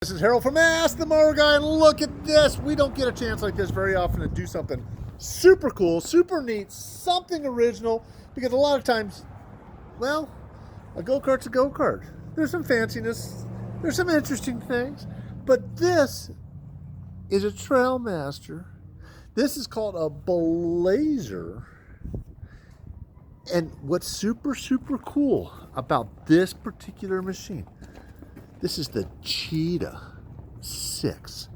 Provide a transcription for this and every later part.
This is Harold from Ask the Mower Guy, and look at this. We don't get a chance like this very often to do something super cool, super neat, something original, because a lot of times, well, a go-kart's a go-kart. There's some fanciness, there's some interesting things, but this is a Trailmaster. This is called a Blazer. And what's super, super cool about this particular machine, this is the Cheeta 6.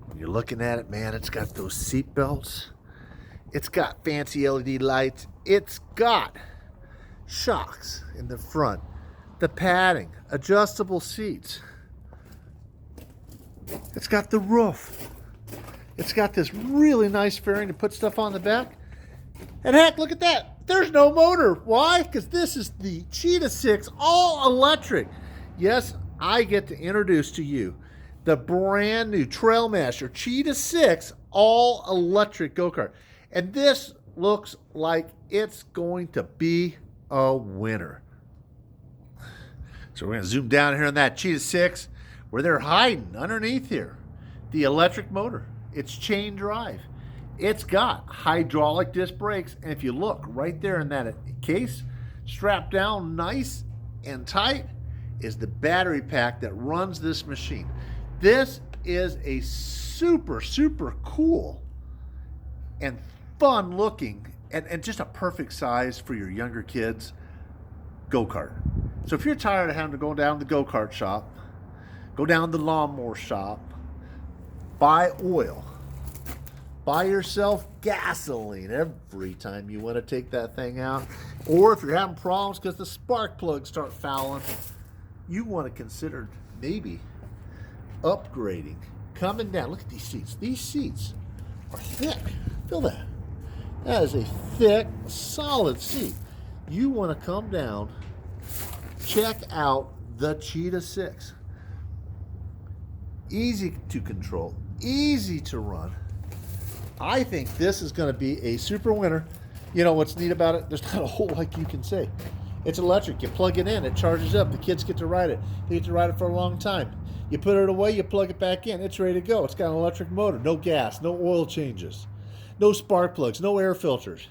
When you're looking at it, man, it's got those seat belts. It's got fancy LED lights. It's got shocks in the front, the padding, adjustable seats. It's got the roof. It's got this really nice fairing to put stuff on the back. And heck, look at that. There's no motor. Why? Because this is the Cheeta 6 all electric. Yes, I get to introduce to you the brand new Trailmaster Cheeta 6 all electric go-kart. And this looks like it's going to be a winner. So we're going to zoom down here on that Cheeta 6 where they're hiding underneath here. The electric motor. It's chain drive. It's got hydraulic disc brakes. And if you look right there in that case, strapped down nice and tight, is the battery pack that runs this machine. This is a super, super cool and fun looking and just a perfect size for your younger kids go-kart. So if you're tired of having to go down to the go-kart shop, go down to the lawnmower shop, buy oil, buy yourself gasoline every time you want to take that thing out, or if you're having problems because the spark plugs start fouling, you want to consider maybe upgrading, coming down. Look at these seats. These seats are thick. Feel that. That is a thick, solid seat. You want to come down, check out the Cheeta 6. Easy to control, easy to run. I think this is going to be a super winner. You know what's neat about it? There's not a whole lot you can say. It's electric. You plug it in, it charges up. The kids get to ride it. They get to ride it for a long time. You put it away, you plug it back in. It's ready to go. It's got an electric motor. No gas, no oil changes, no spark plugs, no air filters.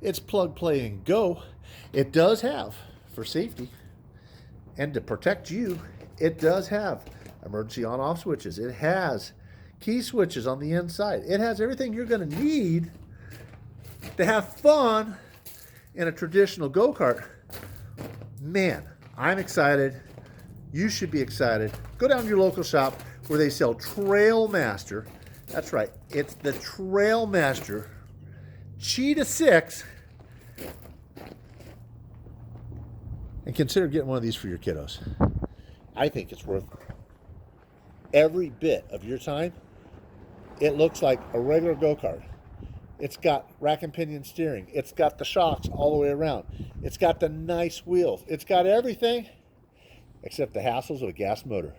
It's plug, play, and go. It does have, for safety and to protect you, it does have emergency on-off switches. It has key switches on the inside. It has everything you're going to need to have fun in a traditional go-kart. Man, I'm excited. You should be excited. Go down to your local shop where they sell Trailmaster. That's right. It's the Trailmaster Cheeta 6. And consider getting one of these for your kiddos. I think it's worth every bit of your time. It looks like a regular go-kart. It's got rack and pinion steering. It's got the shocks all the way around. It's got the nice wheels. It's got everything except the hassles of a gas motor.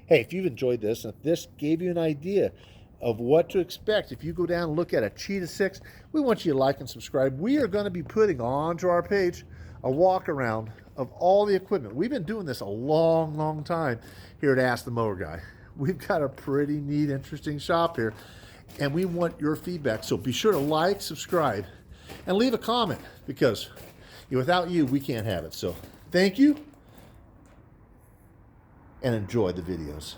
Hey, if you've enjoyed this, and if this gave you an idea of what to expect, if you go down and look at a Cheeta 6, we want you to like and subscribe. We are going to be putting onto our page a walk around of all the equipment. We've been doing this a long, long time here at Ask the Mower Guy. We've got a pretty neat, interesting shop here, and we want your feedback. So be sure to like, subscribe, and leave a comment, because without you, we can't have it. So thank you, and enjoy the videos.